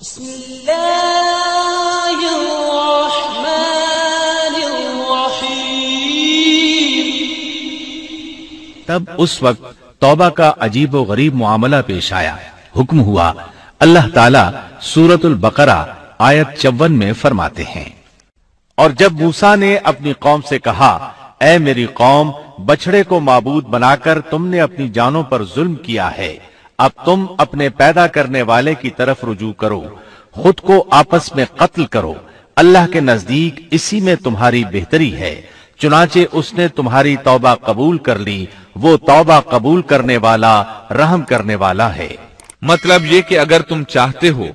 بسم اللہ الرحمن الرحیم۔ تب اس وقت توبہ کا عجیب و غریب معاملہ پیش آیا۔ حکم ہوا، اللہ تعالیٰ سورۃ البقرہ آیت 54 میں فرماتے ہیں، اور جب موسیٰ نے اپنی قوم سے کہا، اے میری قوم، بچڑے کو معبود بنا کر تم نے اپنی جانوں پر ظلم کیا ہے، اب تم اپنے پیدا کرنے والے کی طرف رجوع کرو، خود کو آپس میں قتل کرو، اللہ کے نزدیک اسی میں تمہاری بہتری ہے، چنانچہ اس نے تمہاری توبہ قبول کر لی، وہ توبہ قبول کرنے والا رحم کرنے والا ہے۔ مطلب یہ کہ اگر تم چاہتے ہو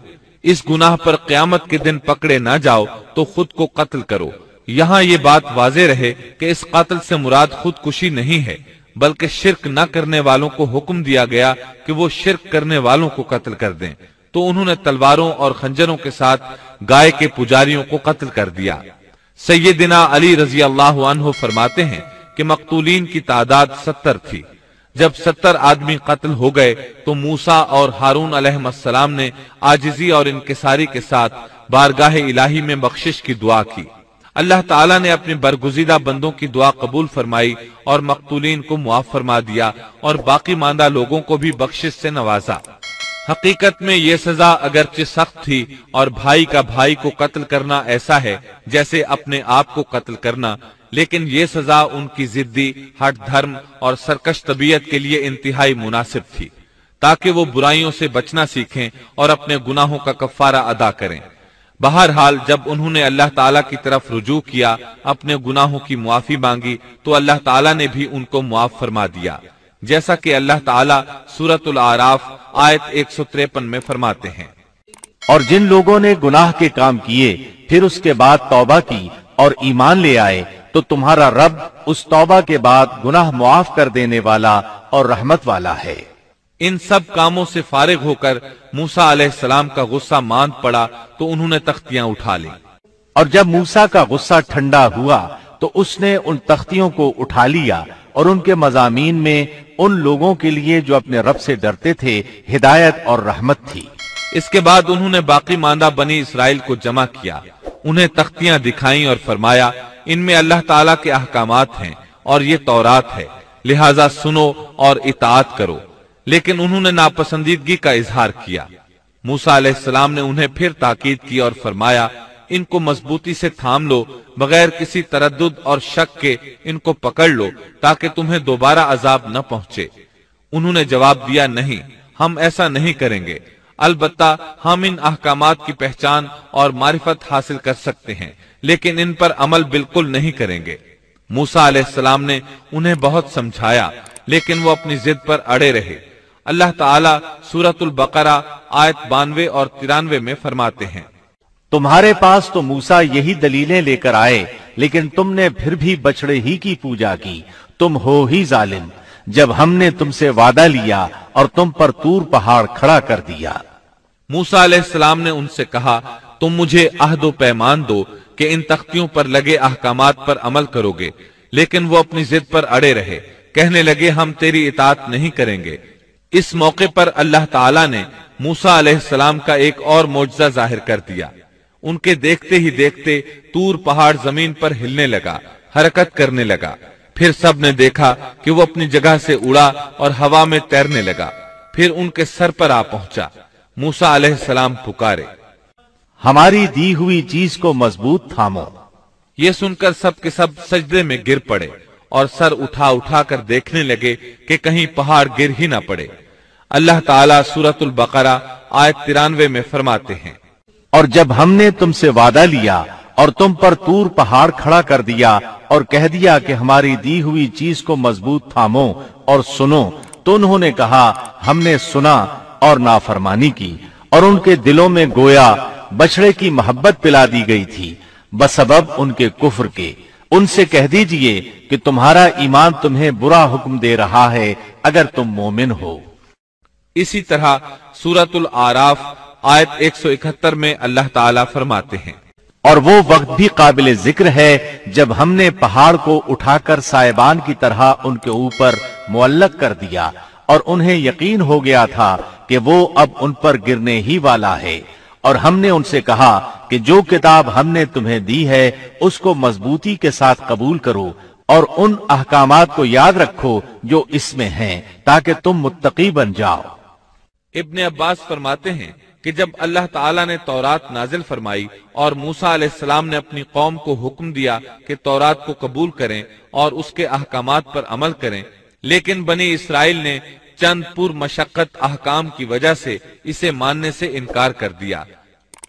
اس گناہ پر قیامت کے دن پکڑے نہ جاؤ تو خود کو قتل کرو۔ یہاں یہ بات واضح رہے کہ اس قتل سے مراد خودکشی نہیں ہے، بلکہ شرک نہ کرنے والوں کو حکم دیا گیا کہ وہ شرک کرنے والوں کو قتل کر دیں، تو انہوں نے تلواروں اور خنجروں کے ساتھ گائے کے پجاریوں کو قتل کر دیا۔ سیدنا علی رضی اللہ عنہ فرماتے ہیں کہ مقتولین کی تعداد 70 تھی۔ جب 70 آدمی قتل ہو گئے تو موسیٰ اور ہارون علیہ السلام نے عاجزی اور انکساری کے ساتھ بارگاہ الہی میں بخشش کی دعا کی۔ اللہ تعالیٰ نے اپنے برگزیدہ بندوں کی دعا قبول فرمائی اور مقتولین کو معاف فرما دیا اور باقی ماندہ لوگوں کو بھی بخشش سے نوازا۔ حقیقت میں یہ سزا اگرچہ سخت تھی، اور بھائی کا بھائی کو قتل کرنا ایسا ہے جیسے اپنے آپ کو قتل کرنا، لیکن یہ سزا ان کی ضدی، ہٹ دھرم اور سرکش طبیعت کے لیے انتہائی مناسب تھی، تاکہ وہ برائیوں سے بچنا سیکھیں اور اپنے گناہوں کا کفارہ ادا کریں۔ بہرحال جب انہوں نے اللہ تعالیٰ کی طرف رجوع کیا، اپنے گناہوں کی معافی مانگی، تو اللہ تعالیٰ نے بھی ان کو معاف فرما دیا، جیسا کہ اللہ تعالیٰ سورۃ الاعراف آیت 153 میں فرماتے ہیں، اور جن لوگوں نے گناہ کے کام کیے پھر اس کے بعد توبہ کی اور ایمان لے آئے تو تمہارا رب اس توبہ کے بعد گناہ معاف کر دینے والا اور رحمت والا ہے۔ ان سب کاموں سے فارغ ہو کر موسیٰ علیہ السلام کا غصہ ماند پڑا تو انہوں نے تختیاں اٹھا لیں، اور جب موسیٰ کا غصہ ٹھنڈا ہوا تو اس نے ان تختیوں کو اٹھا لیا، اور ان کے مضامین میں ان لوگوں کے لیے جو اپنے رب سے ڈرتے تھے ہدایت اور رحمت تھی۔ اس کے بعد انہوں نے باقی ماندہ بنی اسرائیل کو جمع کیا، انہیں تختیاں دکھائیں اور فرمایا، ان میں اللہ تعالیٰ کے احکامات ہیں اور یہ تورات ہے، لہٰذا سنو اور اطاعت کرو۔ لیکن انہوں نے ناپسندیدگی کا اظہار کیا۔ موسیٰ علیہ السلام نے انہیں پھر تاکید کی اور فرمایا، ان کو مضبوطی سے تھام لو، بغیر کسی تردد اور شک کے ان کو پکڑ لو، تاکہ تمہیں دوبارہ عذاب نہ پہنچے۔ انہوں نے جواب دیا، نہیں، ہم ایسا نہیں کریں گے، البتہ ہم ان احکامات کی پہچان اور معرفت حاصل کر سکتے ہیں، لیکن ان پر عمل بالکل نہیں کریں گے۔ موسیٰ علیہ السلام نے انہیں بہت سمجھایا، لیکن وہ اپنی ضد پر اڑے رہے۔ اللہ تعالیٰ سورۃ البقرہ آیت 92 اور 93 میں فرماتے ہیں، تمہارے پاس تو موسیٰ یہی دلیلیں لے کر آئے، لیکن تم نے پھر بھی بچڑے ہی کی پوجا کی، تم ہو ہی ظالم، جب ہم نے تم سے وعدہ لیا اور تم پر طور پہاڑ کھڑا کر دیا۔ موسیٰ علیہ السلام نے ان سے کہا، تم مجھے عہد و پیمان دو کہ ان تختیوں پر لگے احکامات پر عمل کرو گے، لیکن وہ اپنی ضد پر اڑے رہے، کہنے لگے، ہم تیری اطاعت نہیں کریں گے۔ اس موقع پر اللہ تعالیٰ نے موسیٰ علیہ السلام کا ایک اور معجزہ ظاہر کر دیا۔ ان کے دیکھتے ہی دیکھتے طور پہاڑ زمین پر ہلنے لگا، حرکت کرنے لگا، پھر سب نے دیکھا کہ وہ اپنی جگہ سے اڑا اور ہوا میں تیرنے لگا، پھر ان کے سر پر آ پہنچا۔ موسیٰ علیہ السلام پکارے، ہماری دی ہوئی چیز کو مضبوط تھامو۔ یہ سن کر سب کے سب سجدے میں گر پڑے اور سر اٹھا اٹھا کر دیکھنے لگے کہ کہیں پہاڑ گر ہی نہ پڑے۔ اللہ تعالیٰ سورۃ البقرہ آیت 93 میں فرماتے ہیں، اور جب ہم نے تم سے وعدہ لیا اور تم پر طور پہاڑ کھڑا کر دیا اور کہہ دیا کہ ہماری دی ہوئی چیز کو مضبوط تھامو اور سنو، تو انہوں نے کہا، ہم نے سنا اور نافرمانی کی، اور ان کے دلوں میں گویا بچڑے کی محبت پلا دی گئی تھی بسبب ان کے کفر کے۔ ان سے کہہ دیجئے کہ تمہارا ایمان تمہیں برا حکم دے رہا ہے اگر تم مومن ہو۔ اسی طرح سورۃ الاعراف آیت 171 میں اللہ تعالیٰ فرماتے ہیں، اور وہ وقت بھی قابل ذکر ہے جب ہم نے پہاڑ کو اٹھا کر سائبان کی طرح ان کے اوپر معلق کر دیا، اور انہیں یقین ہو گیا تھا کہ وہ اب ان پر گرنے ہی والا ہے، اور ہم نے ان سے کہا کہ جو کتاب ہم نے تمہیں دی ہے اس کو مضبوطی کے ساتھ قبول کرو اور ان احکامات کو یاد رکھو جو اس میں ہیں تاکہ تم متقی بن جاؤ۔ ابن عباس فرماتے ہیں کہ جب اللہ تعالیٰ نے تورات نازل فرمائی اور موسیٰ علیہ السلام نے اپنی قوم کو حکم دیا کہ تورات کو قبول کریں اور اس کے احکامات پر عمل کریں، لیکن بنی اسرائیل نے چند پر مشقت احکام کی وجہ سے اسے ماننے سے انکار کر دیا،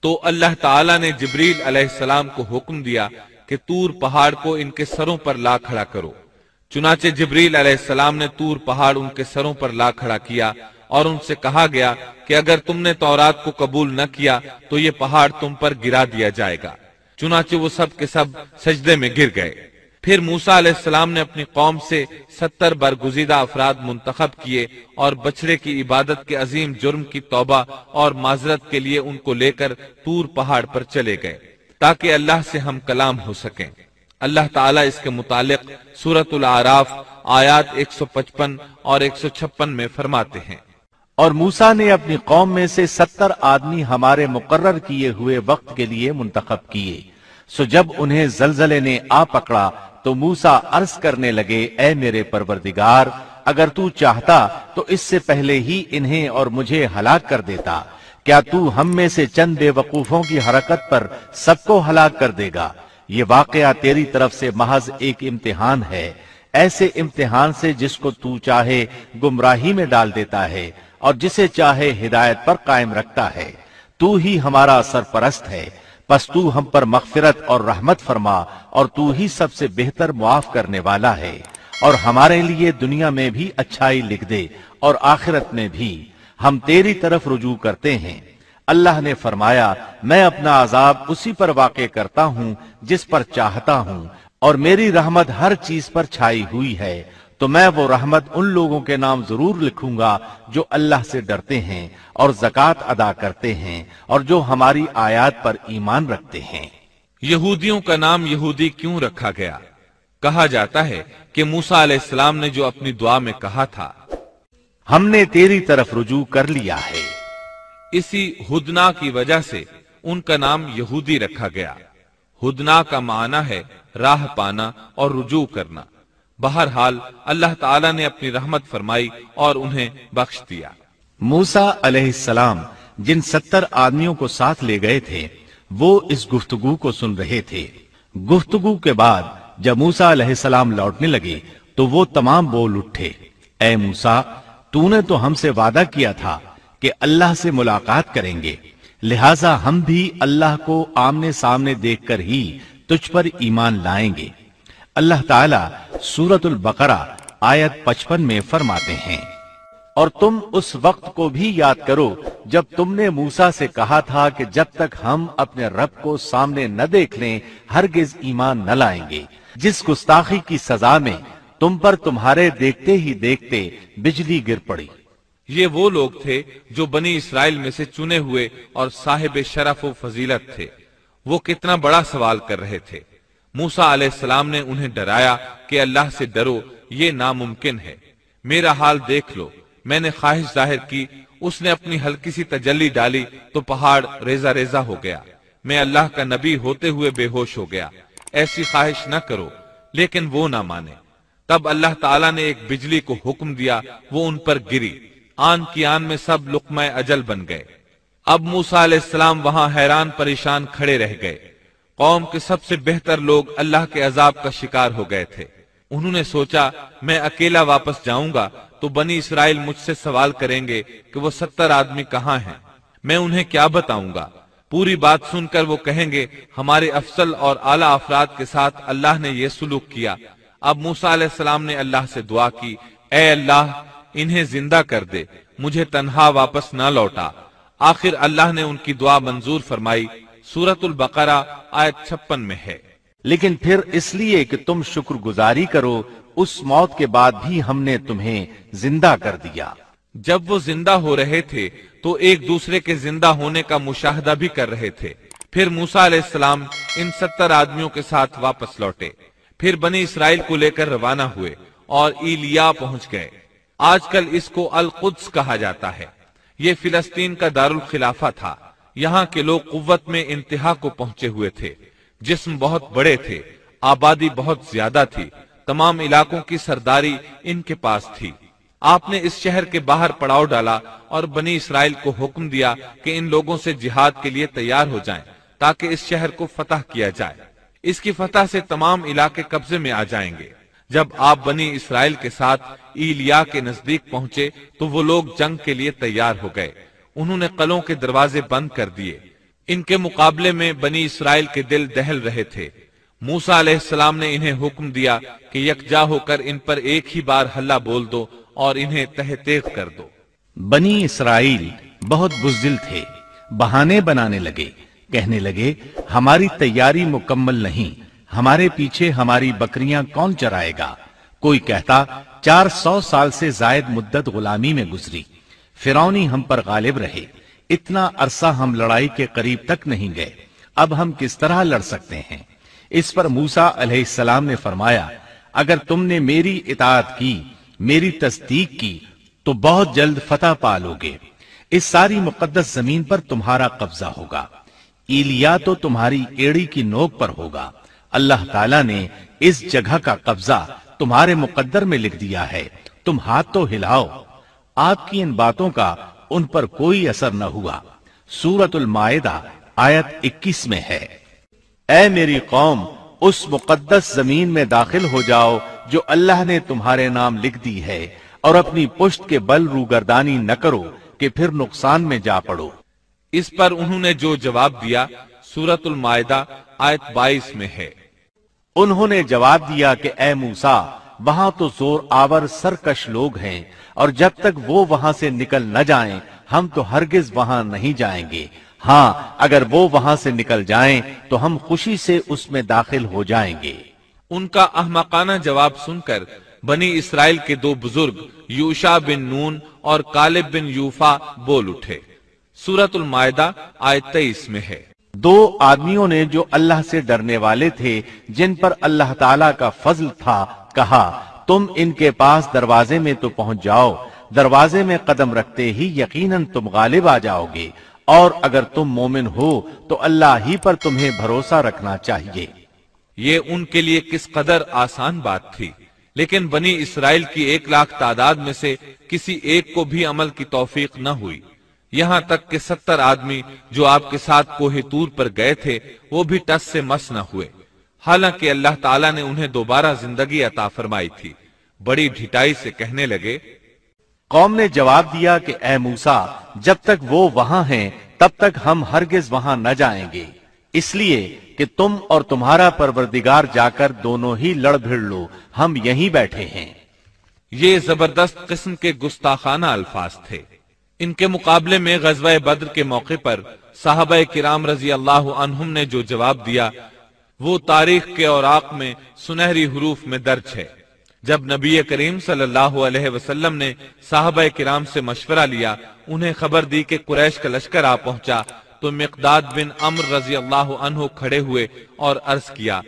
تو اللہ تعالیٰ نے جبریل علیہ السلام کو حکم دیا کہ طور پہاڑ کو ان کے سروں پر لا کھڑا کرو۔ چنانچہ جبریل علیہ السلام نے طور پہاڑ ان کے سروں پر لا کھڑا کیا اور ان سے کہا گیا کہ اگر تم نے تورات کو قبول نہ کیا تو یہ پہاڑ تم پر گرا دیا جائے گا۔ چنانچہ وہ سب کے سب سجدے میں گر گئے۔ پھر موسیٰ علیہ السلام نے اپنی قوم سے 70 برگزیدہ افراد منتخب کیے اور بچڑے کی عبادت کے عظیم جرم کی توبہ اور معذرت کے لیے ان کو لے کر طور پہاڑ پر چلے گئے تاکہ اللہ سے ہم کلام ہو سکیں۔ اللہ تعالیٰ اس کے متعلق سورۃ الاعراف آیات 155 اور 156 میں فرماتے ہیں، اور موسیٰ نے اپنی قوم میں سے 70 آدمی ہمارے مقرر کیے ہوئے وقت کے لیے منتخب کیے، سو جب انہیں زلزلے نے آ پکڑا تو موسیٰ عرض کرنے لگے، اے میرے پروردگار، اگر تو چاہتا تو اس سے پہلے ہی انہیں اور مجھے ہلاک کر دیتا، کیا تو ہم میں سے چند بے وقوفوں کی حرکت پر سب کو ہلاک کر دے گا؟ یہ واقعہ تیری طرف سے محض ایک امتحان ہے، ایسے امتحان سے جس کو تو چاہے گمراہی میں ڈال دیتا ہے اور جسے چاہے ہدایت پر قائم رکھتا ہے۔ تو ہی ہمارا سرپرست ہے، پس تو ہم پر مغفرت اور رحمت فرما، اور تو ہی سب سے بہتر معاف کرنے والا ہے، اور ہمارے لیے دنیا میں بھی اچھائی لکھ دے اور آخرت میں بھی، ہم تیری طرف رجوع کرتے ہیں۔ اللہ نے فرمایا، میں اپنا عذاب اسی پر واقع کرتا ہوں جس پر چاہتا ہوں، اور میری رحمت ہر چیز پر چھائی ہوئی ہے، تو میں وہ رحمت ان لوگوں کے نام ضرور لکھوں گا جو اللہ سے ڈرتے ہیں اور زکوٰۃ ادا کرتے ہیں اور جو ہماری آیات پر ایمان رکھتے ہیں۔ یہودیوں کا نام یہودی کیوں رکھا گیا؟ کہا جاتا ہے کہ موسیٰ علیہ السلام نے جو اپنی دعا میں کہا تھا، ہم نے تیری طرف رجوع کر لیا ہے، اسی ہدنا کی وجہ سے ان کا نام یہودی رکھا گیا۔ ہدنا کا معنی ہے راہ پانا اور رجوع کرنا۔ بہرحال اللہ تعالیٰ نے اپنی رحمت فرمائی اور انہیں بخش دیا۔ موسیٰ علیہ السلام جن 70 آدمیوں کو ساتھ لے گئے تھے وہ اس گفتگو کو سن رہے تھے۔ گفتگو کے بعد جب موسیٰ علیہ السلام لوٹنے لگے تو وہ تمام بول اٹھے، اے موسیٰ، تو نے تو ہم سے وعدہ کیا تھا کہ اللہ سے ملاقات کریں گے، لہٰذا ہم بھی اللہ کو آمنے سامنے دیکھ کر ہی تجھ پر ایمان لائیں گے۔ اللہ تعالیٰ سورۃ البقرہ آیت 55 میں فرماتے ہیں، اور تم اس وقت کو بھی یاد کرو جب تم نے موسیٰ سے کہا تھا کہ جب تک ہم اپنے رب کو سامنے نہ دیکھ لیں ہرگز ایمان نہ لائیں گے، جس گستاخی کی سزا میں تم پر تمہارے دیکھتے ہی دیکھتے بجلی گر پڑی۔ یہ وہ لوگ تھے جو بنی اسرائیل میں سے چنے ہوئے اور صاحب شرف و فضیلت تھے۔ وہ کتنا بڑا سوال کر رہے تھے۔ موسیٰ علیہ السلام نے انہیں ڈرایا کہ اللہ سے ڈرو، یہ ناممکن ہے۔ میرا حال دیکھ لو، میں نے خواہش ظاہر کی، اس نے اپنی ہلکی سی تجلی ڈالی تو پہاڑ ریزہ ریزہ ہو گیا۔ میں اللہ کا نبی ہوتے ہوئے بے ہوش ہو گیا۔ ایسی خواہش نہ کرو، لیکن وہ نہ مانے۔ تب اللہ تعالیٰ نے ایک بجلی کو حکم دیا، وہ ان پر گری، آن کی آن میں سب لقمہ اجل بن گئے۔ اب موسیٰ علیہ السلام وہاں حیران پریشان کھڑے رہ گئے۔ قوم کے سب سے بہتر لوگ اللہ کے عذاب کا شکار ہو گئے تھے۔ انہوں نے سوچا، میں اکیلا واپس جاؤں گا تو بنی اسرائیل مجھ سے سوال کریں گے کہ وہ 70 آدمی کہاں ہیں، میں انہیں کیا بتاؤں گا؟ پوری بات سن کر وہ کہیں گے، ہمارے افضل اور اعلیٰ افراد کے ساتھ اللہ نے یہ سلوک کیا۔ اب موسیٰ علیہ السلام نے اللہ سے دعا کی، اے اللہ، انہیں زندہ کر دے، مجھے تنہا واپس نہ لوٹا۔ آخر اللہ نے ان کی دعا منظور فرمائی۔ سورۃ البقرہ آیت 56 میں ہے، لیکن پھر اس لیے کہ تم شکر گزاری کرو، اس موت کے بعد بھی ہم نے تمہیں زندہ کر دیا۔ جب وہ زندہ ہو رہے تھے تو ایک دوسرے کے زندہ ہونے کا مشاہدہ بھی کر رہے تھے۔ پھر موسیٰ علیہ السلام ان 70 آدمیوں کے ساتھ واپس لوٹے، پھر بنی اسرائیل کو لے کر روانہ ہوئے اور ایلیا پہنچ گئے۔ آج کل اس کو القدس کہا جاتا ہے۔ یہ فلسطین کا دارالخلافہ تھا۔ یہاں کے لوگ قوت میں انتہا کو پہنچے ہوئے تھے، جسم بہت بڑے تھے، آبادی بہت زیادہ تھی، تمام علاقوں کی سرداری ان کے پاس تھی۔ آپ نے اس شہر کے باہر پڑاؤ ڈالا اور بنی اسرائیل کو حکم دیا کہ ان لوگوں سے جہاد کے لیے تیار ہو جائیں تاکہ اس شہر کو فتح کیا جائے۔ اس کی فتح سے تمام علاقے قبضے میں آ جائیں گے۔ جب آپ بنی اسرائیل کے ساتھ ایلیا کے نزدیک پہنچے تو وہ لوگ جنگ کے لیے تیار ہو گئے۔ انہوں نے قلعوں کے دروازے بند کر دیے۔ ان کے مقابلے میں بنی اسرائیل کے دل دہل رہے تھے۔ موسیٰ علیہ السلام نے انہیں حکم دیا کہ یکجا ہو کر ان پر ایک ہی بار حلہ بول دو اور انہیں تہ تیغ کر دو۔ بنی اسرائیل بہت بزدل تھے، بہانے بنانے لگے، کہنے لگے ہماری تیاری مکمل نہیں، ہمارے پیچھے ہماری بکریاں کون چرائے گا؟ کوئی کہتا 400 سال سے زائد مدت غلامی میں گزری، فرعونی ہم پر غالب رہے، اتنا عرصہ ہم لڑائی کے قریب تک نہیں گئے، اب ہم کس طرح لڑ سکتے ہیں؟ اس پر موسیٰ علیہ السلام نے فرمایا اگر تم نے میری اطاعت کی، میری تصدیق کی تو بہت جلد فتح پالو گے، اس ساری مقدس زمین پر تمہارا قبضہ ہوگا، ایلیا تو تمہاری ایڑی کی نوک پر ہوگا، اللہ تعالیٰ نے اس جگہ کا قبضہ تمہارے مقدر میں لکھ دیا ہے، تم ہاتھ تو ہلاؤ۔ آپ کی ان باتوں کا ان پر کوئی اثر نہ ہوا۔ سورۃ المائدہ آیت 21 میں ہے، اے میری قوم اس مقدس زمین میں داخل ہو جاؤ جو اللہ نے تمہارے نام لکھ دی ہے، اور اپنی پشت کے بل روگردانی نہ کرو کہ پھر نقصان میں جا پڑو۔ اس پر انہوں نے جو جواب دیا سورۃ المائدہ آیت 22 میں ہے، انہوں نے جواب دیا کہ اے موسیٰ وہاں تو زور آور سرکش لوگ ہیں، اور جب تک وہ وہاں سے نکل نہ جائیں ہم تو ہرگز وہاں نہیں جائیں گے، ہاں اگر وہ وہاں سے نکل جائیں تو ہم خوشی سے اس میں داخل ہو جائیں گے۔ ان کا احمقانہ جواب سن کر بنی اسرائیل کے دو بزرگ یوشع بن نون اور کالب بن یوفا بول اٹھے۔ سورۃ المائدہ آیت 23 میں ہے، دو آدمیوں نے جو اللہ سے ڈرنے والے تھے، جن پر اللہ تعالیٰ کا فضل تھا، کہا تم ان کے پاس دروازے میں تو پہنچ جاؤ، دروازے میں قدم رکھتے ہی یقیناً تم غالب آ جاؤ گے، اور اگر تم مومن ہو تو اللہ ہی پر تمہیں بھروسہ رکھنا چاہیے۔ یہ ان کے لیے کس قدر آسان بات تھی، لیکن بنی اسرائیل کی 1,00,000 تعداد میں سے کسی ایک کو بھی عمل کی توفیق نہ ہوئی، یہاں تک کہ 70 آدمی جو آپ کے ساتھ کوہ طور پر گئے تھے وہ بھی ٹس سے مس نہ ہوئے، حالانکہ اللہ تعالیٰ نے انہیں دوبارہ زندگی عطا فرمائی تھی۔ بڑی ڈھٹائی سے کہنے لگے، قوم نے جواب دیا کہ اے موسیٰ جب تک وہ وہاں ہیں تب تک ہم ہرگز وہاں نہ جائیں گے، اس لیے کہ تم اور تمہارا پروردگار جا کر دونوں ہی لڑ بھڑ لو، ہم یہیں بیٹھے ہیں۔ یہ زبردست قسم کے گستاخانہ الفاظ تھے۔ ان کے مقابلے میں غزوہ بدر کے موقع پر صحابہ کرام رضی اللہ عنہم نے جو جواب دیا وہ تاریخ کے اوراق میں سنہری حروف میں درج ہے۔ جب نبی کریم صلی اللہ علیہ وسلم نے صحابہ کرام سے مشورہ لیا، انہیں خبر دی کہ قریش کا لشکر آ پہنچا، تو مقداد بن عمرو رضی اللہ عنہ کھڑے ہوئے اور عرض کیا،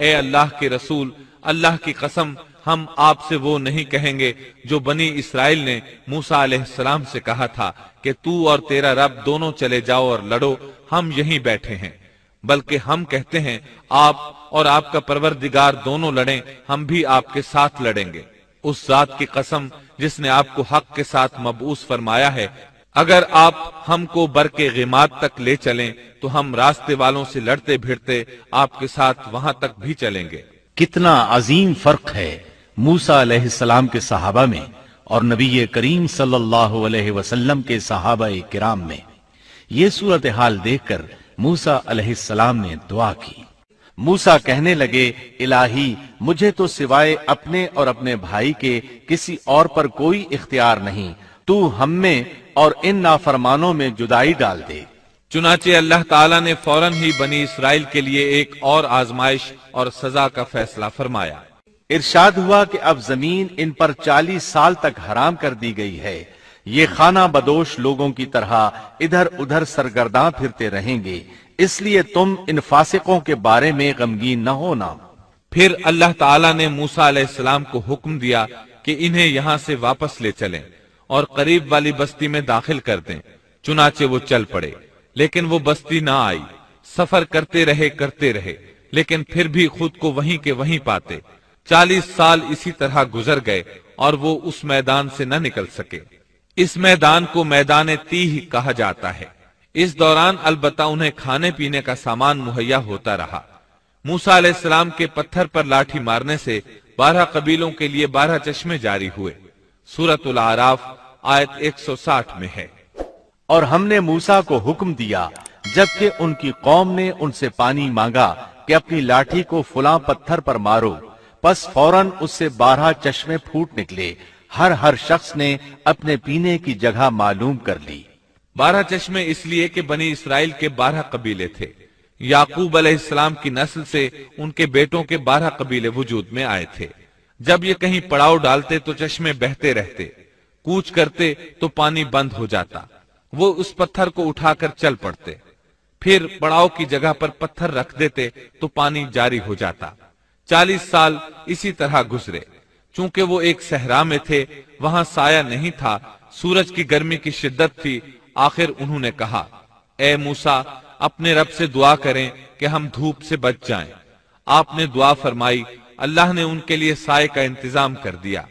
اے اللہ کے رسول، اللہ کی قسم ہم آپ سے وہ نہیں کہیں گے جو بنی اسرائیل نے موسیٰ علیہ السلام سے کہا تھا کہ تو اور تیرا رب دونوں چلے جاؤ اور لڑو، ہم یہیں بیٹھے ہیں، بلکہ ہم کہتے ہیں آپ اور آپ کا پروردگار دونوں لڑیں، ہم بھی آپ کے ساتھ لڑیں گے۔ اس ذات کی قسم جس نے آپ کو حق کے ساتھ مبعوث فرمایا ہے، اگر آپ ہم کو برق غیمات تک لے چلیں تو ہم راستے والوں سے لڑتے بھیڑتے آپ کے ساتھ وہاں تک بھی چلیں گے۔ کتنا عظیم فرق ہے موسیٰ علیہ السلام کے صحابہ میں اور نبی کریم صلی اللہ علیہ وسلم کے صحابہ کرام میں۔ یہ صورتحال دیکھ کر موسیٰ علیہ السلام نے دعا کی۔ موسیٰ کہنے لگے، الہی مجھے تو سوائے اپنے اور اپنے بھائی کے کسی اور پر کوئی اختیار نہیں، تو ہم میں اور ان نافرمانوں میں جدائی ڈال دے۔ چنانچہ اللہ تعالیٰ نے فوراً ہی بنی اسرائیل کے لیے ایک اور آزمائش اور سزا کا فیصلہ فرمایا۔ ارشاد ہوا کہ اب زمین ان پر 40 سال تک حرام کر دی گئی ہے، یہ خانہ بدوش لوگوں کی طرح ادھر ادھر سرگرداں پھرتے رہیں گے، اس لیے تم ان فاسقوں کے بارے میں غمگین نہ ہونا۔ پھر اللہ تعالیٰ نے موسیٰ علیہ السلام کو حکم دیا کہ انہیں یہاں سے واپس لے چلیں اور قریب والی بستی میں داخل کر دیں، چنانچہ وہ چل پڑے، لیکن وہ بستی نہ آئی۔ سفر کرتے رہے لیکن پھر بھی خود کو وہیں کے وہیں پاتے۔ 40 سال اسی طرح گزر گئے اور وہ اس میدان سے نہ نکل سکے۔ اس میدان کو میدان تیہ کہا جاتا ہے۔ اس دوران البتہ انہیں کھانے پینے کا سامان مہیا ہوتا رہا۔ موسیٰ علیہ السلام کے پتھر پر لاٹھی مارنے سے 12 قبیلوں کے لیے 12 چشمے جاری ہوئے۔ سورۃ الاعراف آیت 160 میں ہے۔ اور ہم نے موسیٰ کو حکم دیا جبکہ ان کی قوم نے ان سے پانی مانگا کہ اپنی لاٹھی کو فلاں پتھر پر مارو، پس فوراً اس سے 12 چشمے پھوٹ نکلے۔ ہر شخص نے اپنے پینے کی جگہ معلوم کر لی۔ 12 چشمے اس لیے کہ بنی اسرائیل کے 12 قبیلے تھے۔ یعقوب علیہ السلام کی نسل سے ان کے بیٹوں کے 12 قبیلے وجود میں آئے تھے۔ جب یہ کہیں پڑاؤ ڈالتے تو چشمے بہتے رہتے، کوچ کرتے تو پانی بند ہو جاتا۔ وہ اس پتھر کو اٹھا کر چل پڑتے، پھر پڑاؤ کی جگہ پر پتھر رکھ دیتے تو پانی جاری ہو جاتا۔ 40 سال اسی طرح گزرے۔ چونکہ وہ ایک صحرا میں تھے، وہاں سایہ نہیں تھا، سورج کی گرمی کی شدت تھی۔ آخر انہوں نے کہا، اے موسیٰ، اپنے رب سے دعا کریں کہ ہم دھوپ سے بچ جائیں۔ آپ نے دعا فرمائی، اللہ نے ان کے لیے سائے کا انتظام کر دیا۔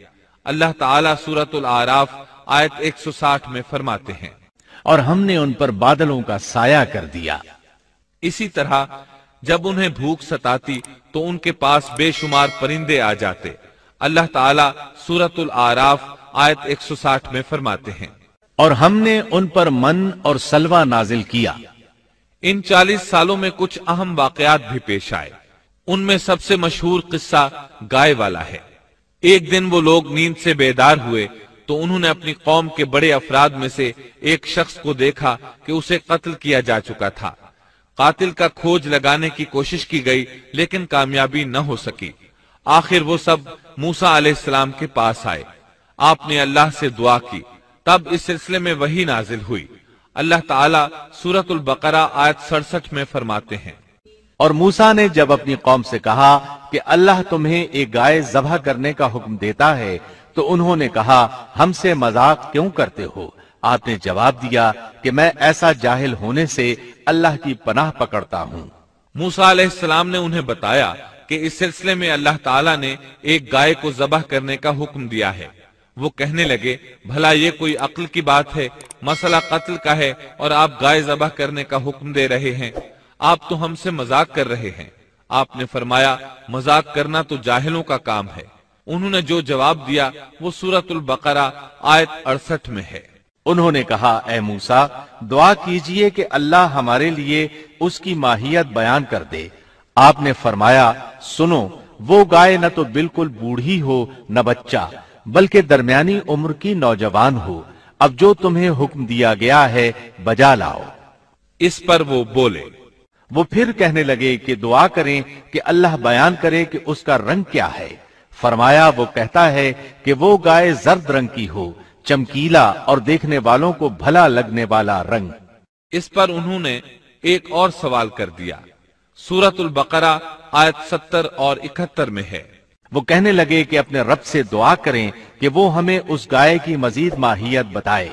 اللہ تعالیٰ سورۃ الاعراف آیت 160 میں فرماتے ہیں، اور ہم نے ان پر بادلوں کا سایہ کر دیا۔ اسی طرح جب انہیں بھوک ستاتی تو ان کے پاس بے شمار پرندے آ جاتے۔ اللہ تعالیٰ سورۃ الاعراف آیت 160 میں فرماتے ہیں، اور ہم نے ان پر من اور سلوہ نازل کیا۔ ان 40 سالوں میں کچھ اہم واقعات بھی پیش آئے۔ ان میں سب سے مشہور قصہ گائے والا ہے۔ ایک دن وہ لوگ نیند سے بیدار ہوئے تو انہوں نے اپنی قوم کے بڑے افراد میں سے ایک شخص کو دیکھا کہ اسے قتل کیا جا چکا تھا۔ قاتل کا کھوج لگانے کی کوشش کی گئی لیکن کامیابی نہ ہو سکی۔ آخر وہ سب موسیٰ علیہ السلام کے پاس آئے۔ آپ نے اللہ سے دعا کی، تب اس سلسلے میں وحی نازل ہوئی۔ اللہ تعالیٰ سورۃ البقرہ آیت 67 میں فرماتے ہیں، اور موسیٰ نے جب اپنی قوم سے کہا کہ اللہ تمہیں ایک گائے ذبح کرنے کا حکم دیتا ہے تو انہوں نے کہا، ہم سے مذاق کیوں کرتے ہو؟ آپ نے جواب دیا کہ میں ایسا جاہل ہونے سے اللہ کی پناہ پکڑتا ہوں۔ موسیٰ علیہ السلام نے انہیں بتایا کہ اس سلسلے میں اللہ تعالیٰ نے ایک گائے کو ذبح کرنے کا حکم دیا ہے۔ وہ کہنے لگے، بھلا یہ کوئی عقل کی بات ہے؟ مسئلہ قتل کا ہے اور آپ گائے ذبح کرنے کا حکم دے رہے ہیں۔ آپ تو ہم سے مذاق کر رہے ہیں۔ آپ نے فرمایا، مذاق کرنا تو جاہلوں کا کام ہے۔ انہوں نے جو جواب دیا وہ سورۃ البقرہ آیت 68 میں ہے۔ انہوں نے کہا، اے موسیٰ، دعا کیجئے کہ اللہ ہمارے لیے اس کی ماہیت بیان کر دے۔ آپ نے فرمایا، سنو، وہ گائے نہ تو بالکل بوڑھی ہو نہ بچہ، بلکہ درمیانی عمر کی نوجوان ہو۔ اب جو تمہیں حکم دیا گیا ہے بجا لاؤ۔ اس پر وہ بولے۔ وہ پھر کہنے لگے کہ دعا کریں کہ اللہ بیان کرے کہ اس کا رنگ کیا ہے۔ فرمایا، وہ کہتا ہے کہ وہ گائے زرد رنگ کی ہو، چمکیلا اور دیکھنے والوں کو بھلا لگنے والا رنگ۔ اس پر انہوں نے ایک اور سوال کر دیا۔ سورۃ البقرہ آیت 70 اور 71 میں ہے۔ وہ کہنے لگے کہ اپنے رب سے دعا کریں کہ وہ ہمیں اس گائے کی مزید ماہیت بتائے۔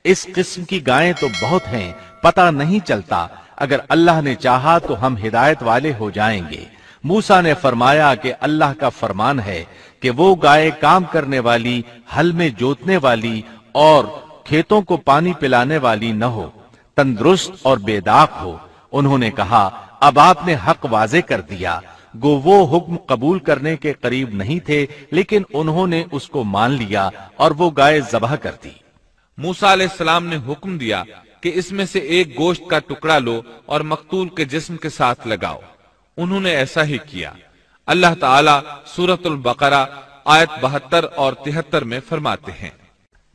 اس قسم کی گائیں تو بہت ہیں، پتہ نہیں چلتا۔ اگر اللہ نے چاہا تو ہم ہدایت والے ہو جائیں گے۔ موسیٰ نے فرمایا کہ اللہ کا فرمان ہے کہ وہ گائے کام کرنے والی، ہل میں جوتنے والی اور کھیتوں کو پانی پلانے والی نہ ہو، تندرست اور بے داغ ہو۔ انہوں نے کہا، اب آپ نے حق واضح کر دیا۔ گو وہ حکم قبول کرنے کے قریب نہیں تھے، لیکن انہوں نے اس کو مان لیا اور وہ گائے ذبح کر دی۔ موسیٰ علیہ السلام نے حکم دیا کہ اس میں سے ایک گوشت کا ٹکڑا لو اور مقتول کے جسم کے ساتھ لگاؤ۔ انہوں نے ایسا ہی کیا۔ اللہ تعالیٰ سورۃ البقرہ آیت 72 اور 73 میں فرماتے ہیں،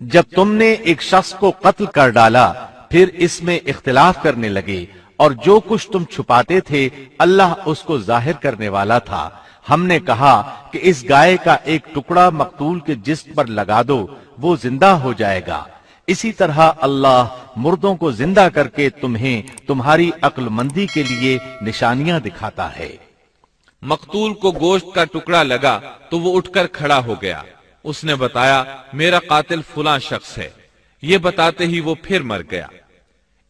جب تم نے ایک شخص کو قتل کر ڈالا پھر اس میں اختلاف کرنے لگے، اور جو کچھ تم چھپاتے تھے اللہ اس کو ظاہر کرنے والا تھا۔ ہم نے کہا کہ اس گائے کا ایک ٹکڑا مقتول کے جسم پر لگا دو، وہ زندہ ہو جائے گا۔ اسی طرح اللہ مردوں کو زندہ کر کے تمہیں تمہاری عقل مندی کے لیے نشانیاں دکھاتا ہے۔ مقتول کو گوشت کا ٹکڑا لگا تو وہ اٹھ کر کھڑا ہو گیا۔ اس نے بتایا، میرا قاتل فلاں شخص ہے۔ یہ بتاتے ہی وہ پھر مر گیا۔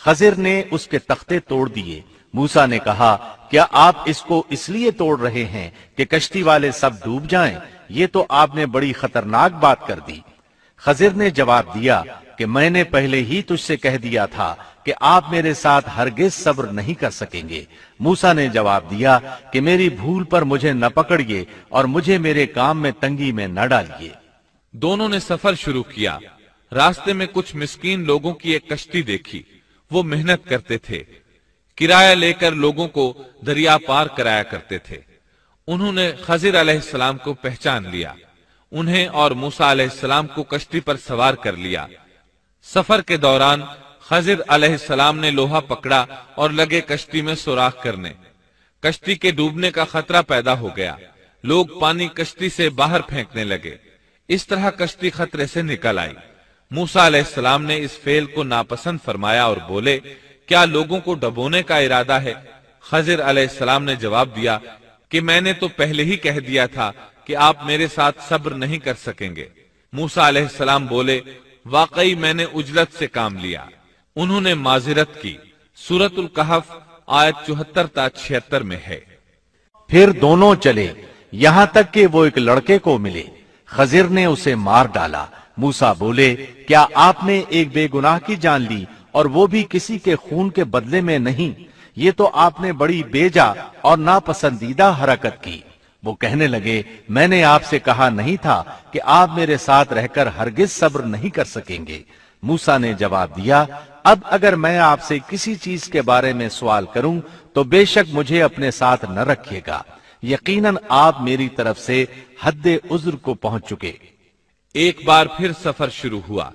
خضر نے اس کے تختے توڑ دیے۔ موسیٰ نے کہا کیا آپ اس کو اس لیے توڑ رہے ہیں کہ کشتی والے سب ڈوب جائیں؟ یہ تو آپ نے بڑی خطرناک بات کر دی۔ خضر نے جواب دیا کہ میں نے پہلے ہی تجھ سے کہہ دیا تھا کہ آپ میرے ساتھ ہرگز صبر نہیں کر سکیں گے۔ موسیٰ نے جواب دیا کہ میری بھول پر مجھے نہ پکڑیے اور مجھے میرے کام میں تنگی میں نہ ڈالیے۔ دونوں نے سفر شروع کیا۔ راستے میں کچھ مسکین لوگوں کی ایک کشتی دیکھی۔ وہ محنت کرتے تھے، کرایہ لے کر لوگوں کو دریا پار کرایا کرتے تھے۔ انہوں نے خضر علیہ السلام کو پہچان لیا، انہیں اور موسیٰ علیہ السلام کو کشتی پر سوار کر لیا۔ سفر کے دوران خضر علیہ السلام نے لوہا پکڑا اور لگے کشتی میں سوراخ کرنے۔ کشتی کے ڈوبنے کا خطرہ پیدا ہو گیا، لوگ پانی کشتی سے باہر پھینکنے لگے۔ اس طرح کشتی خطرے سے نکل آئی۔ موسیٰ علیہ السلام نے اس فعل کو ناپسند فرمایا اور بولے کیا لوگوں کو ڈبونے کا ارادہ ہے؟ خضر علیہ السلام نے جواب دیا کہ میں نے تو پہلے ہی کہہ دیا تھا کہ آپ میرے ساتھ صبر نہیں کر سکیں گے۔ موسیٰ علیہ السلام بولے واقعی میں نے عجلت سے کام لیا۔ انہوں نے معذرت کی۔ سورۃ الکہف آیت 74 تا 76 میں ہے۔ پھر دونوں چلے یہاں تک کہ وہ ایک لڑکے کو ملے۔ خضر نے اسے مار ڈالا۔ موسیٰ بولے کیا آپ نے ایک بے گناہ کی جان لی اور وہ بھی کسی کے خون کے بدلے میں نہیں؟ یہ تو آپ نے بڑی بیجا اور ناپسندیدہ حرکت کی۔ وہ کہنے لگے میں نے آپ سے کہا نہیں تھا کہ آپ میرے ساتھ رہ کر ہرگز صبر نہیں کر سکیں گے؟ موسیٰ نے جواب دیا اب اگر میں آپ سے کسی چیز کے بارے میں سوال کروں تو بے شک مجھے اپنے ساتھ نہ رکھیے گا، یقیناً آپ میری طرف سے حد عذر کو پہنچ چکے۔ ایک بار پھر سفر شروع ہوا۔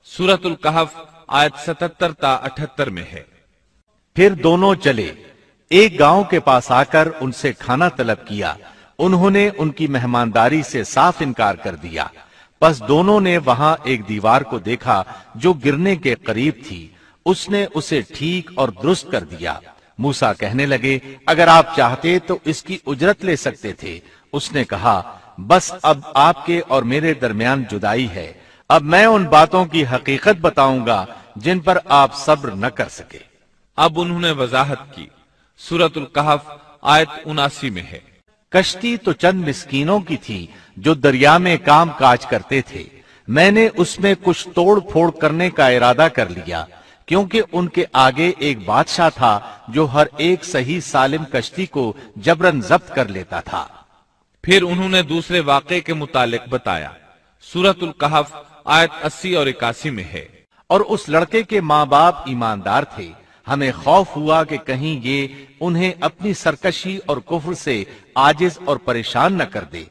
سورۃ الکہف آیت 77 تا 78 میں ہے۔ پھر دونوں چلے، ایک گاؤں کے پاس آ کر ان سے کھانا طلب کیا۔ انہوں نے ان کی مہمانداری سے صاف انکار کر دیا۔ پس دونوں نے وہاں ایک دیوار کو دیکھا جو گرنے کے قریب تھی۔ اس نے اسے ٹھیک اور درست کر دیا۔ موسیٰ کہنے لگے اگر آپ چاہتے تو اس کی اجرت لے سکتے تھے۔ اس نے کہا بس اب آپ کے اور میرے درمیان جدائی ہے۔ اب میں ان باتوں کی حقیقت بتاؤں گا جن پر آپ صبر نہ کر سکے۔ اب انہوں نے وضاحت کی۔ سورۃ الکہف آیت 79 میں ہے۔ کشتی تو چند مسکینوں کی تھی جو دریا میں کام کاج کرتے تھے۔ میں نے اس میں کچھ توڑ پھوڑ کرنے کا ارادہ کر لیا کیونکہ ان کے آگے ایک بادشاہ تھا جو ہر ایک صحیح سالم کشتی کو جبرن ضبط کر لیتا تھا۔ پھر انہوں نے دوسرے واقعے کے متعلق بتایا۔ سورۃ الکہف آیت 80 اور 81 میں ہے۔ اور اس لڑکے کے ماں باپ ایماندار تھے، ہمیں خوف ہوا کہ کہیں یہ انہیں اپنی سرکشی اور کفر سے عاجز اور پریشان نہ کر دے،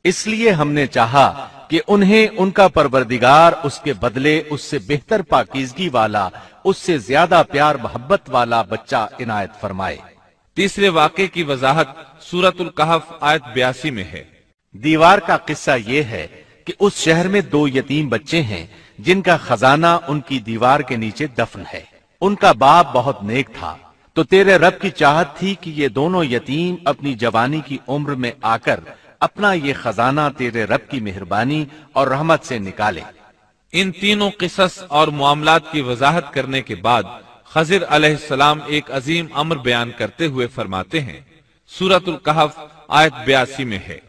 اس لیے ہم نے چاہا کہ انہیں ان کا پروردگار اس کے بدلے اس سے بہتر پاکیزگی والا، اس سے زیادہ پیار محبت والا بچہ عنایت فرمائے۔ تیسرے واقعے کی وضاحت سورۃ الکہف آیت 82 میں ہے۔ دیوار کا قصہ یہ ہے کہ اس شہر میں 2 یتیم بچے ہیں جن کا خزانہ ان کی دیوار کے نیچے دفن ہے۔ ان کا باپ بہت نیک تھا، تو تیرے رب کی چاہت تھی کہ یہ دونوں یتیم اپنی جوانی کی عمر میں آ کر اپنا یہ خزانہ تیرے رب کی مہربانی اور رحمت سے نکالے۔ ان تینوں قصص اور معاملات کی وضاحت کرنے کے بعد خضر علیہ السلام ایک عظیم امر بیان کرتے ہوئے فرماتے ہیں۔ سورۃ الکہف آیت 82 میں ہے۔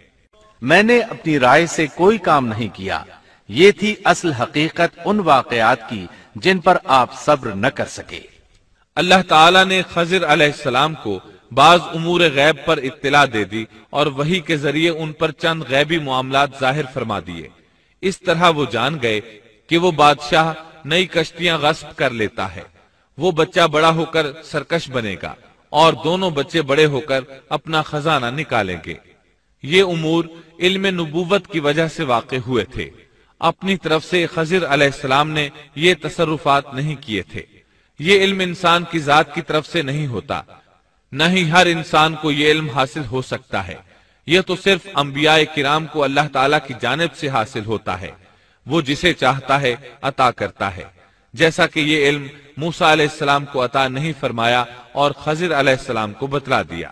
میں نے اپنی رائے سے کوئی کام نہیں کیا، یہ تھی اصل حقیقت ان واقعات کی جن پر آپ صبر نہ کر سکے۔ اللہ تعالیٰ نے خضر علیہ السلام کو بعض امور غیب پر اطلاع دے دی اور وحی کے ذریعے ان پر چند غیبی معاملات ظاہر فرما دیے۔ اس طرح وہ جان گئے کہ وہ بادشاہ نئی کشتیاں غصب کر لیتا ہے، وہ بچہ بڑا ہو کر سرکش بنے گا اور دونوں بچے بڑے ہو کر اپنا خزانہ نکالیں گے۔ یہ امور علم نبوت کی وجہ سے واقع ہوئے تھے۔ اپنی طرف سے خضر علیہ السلام نے یہ تصرفات نہیں کیے تھے۔ یہ علم انسان کی ذات کی طرف سے نہیں ہوتا، نہ ہی ہر انسان کو یہ علم حاصل ہو سکتا ہے۔ یہ تو صرف انبیاء کرام کو اللہ تعالیٰ کی جانب سے حاصل ہوتا ہے، وہ جسے چاہتا ہے عطا کرتا ہے، جیسا کہ یہ علم موسیٰ علیہ السلام کو عطا نہیں فرمایا اور خضر علیہ السلام کو بتلا دیا۔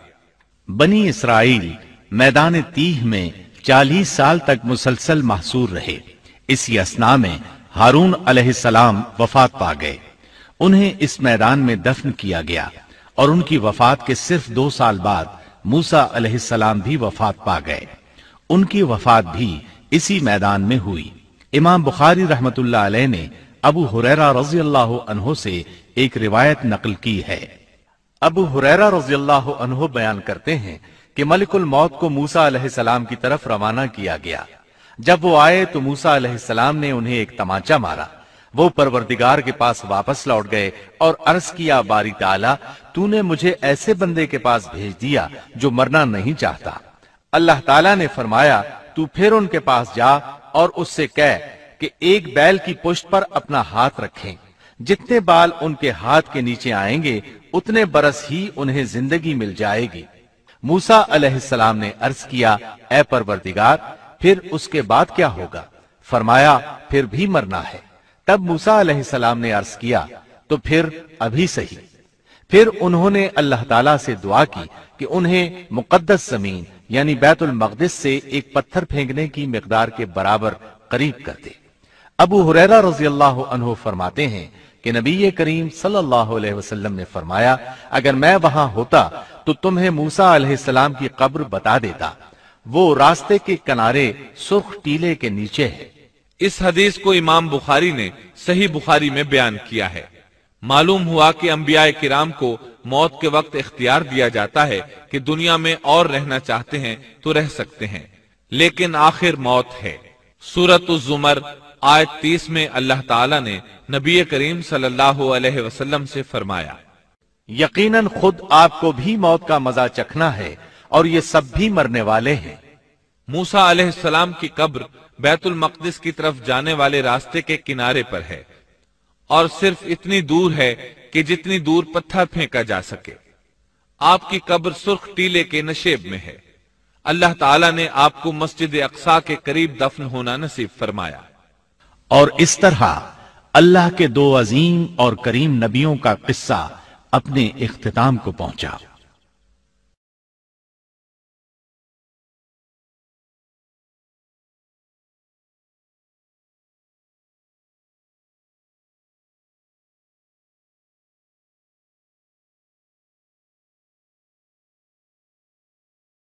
بنی اسرائیل میدان تیہ میں 40 سال تک مسلسل محصور رہے۔ اسی اثنا میں ہارون علیہ السلام وفات پا گئے۔ انہیں اس میدان میں دفن کیا گیا اور ان کی وفات کے صرف 2 سال بعد موسیٰ علیہ السلام بھی وفات پا گئے۔ ان کی وفات بھی اسی میدان میں ہوئی۔ امام بخاری رحمت اللہ علیہ نے ابو ہریرہ رضی اللہ عنہ سے ایک روایت نقل کی ہے۔ ابو ہریرہ رضی اللہ عنہ بیان کرتے ہیں کہ ملک الموت کو موسیٰ علیہ السلام کی طرف روانہ کیا گیا۔ جب وہ آئے تو موسیٰ علیہ السلام نے انہیں ایک تمانچہ مارا۔ وہ پروردگار کے پاس واپس لوٹ گئے اور عرض کیا، باری تعالیٰ تو نے مجھے ایسے بندے کے پاس بھیج دیا جو مرنا نہیں چاہتا۔ اللہ تعالیٰ نے فرمایا، تو پھر ان کے پاس جا اور اس سے کہہ کہ ایک بیل کی پشت پر اپنا ہاتھ رکھیں، جتنے بال ان کے ہاتھ کے نیچے آئیں گے اتنے برس ہی انہیں زندگی مل جائے گی۔ موسیٰ علیہ السلام نے عرض کیا، اے پروردگار پھر اس کے بعد کیا ہوگا؟ فرمایا، پھر بھی مرنا ہے۔ تب موسیٰ علیہ السلام نے عرض کیا، تو پھر ابھی صحیح۔ پھر انہوں نے اللہ تعالیٰ سے دعا کی کہ انہیں مقدس زمین یعنی بیت المقدس سے ایک پتھر پھینکنے کی مقدار کے برابر قریب کر دے۔ ابو ہریرہ رضی اللہ عنہ فرماتے ہیں کہ نبی کریم صلی اللہ علیہ وسلم نے فرمایا، اگر میں وہاں ہوتا تو تمہیں موسیٰ علیہ السلام کی قبر بتا دیتا، وہ راستے کے کنارے سرخ ٹیلے کے نیچے ہے۔ اس حدیث کو امام بخاری نے صحیح بخاری میں بیان کیا ہے۔ معلوم ہوا کہ انبیاء کرام کو موت کے وقت اختیار دیا جاتا ہے کہ دنیا میں اور رہنا چاہتے ہیں تو رہ سکتے ہیں، لیکن آخر موت ہے۔ سورۃ الزمر آیت 30 میں اللہ تعالیٰ نے نبی کریم صلی اللہ علیہ وسلم سے فرمایا، یقیناً خود آپ کو بھی موت کا مزہ چکھنا ہے اور یہ سب بھی مرنے والے ہیں۔ موسیٰ علیہ السلام کی قبر بیت المقدس کی طرف جانے والے راستے کے کنارے پر ہے اور صرف اتنی دور ہے کہ جتنی دور پتھر پھینکا جا سکے۔ آپ کی قبر سرخ ٹیلے کے نشیب میں ہے۔ اللہ تعالیٰ نے آپ کو مسجد اقصی کے قریب دفن ہونا نصیب فرمایا۔ اور اس طرح اللہ کے 2 عظیم اور کریم نبیوں کا قصہ اپنے اختتام کو پہنچا۔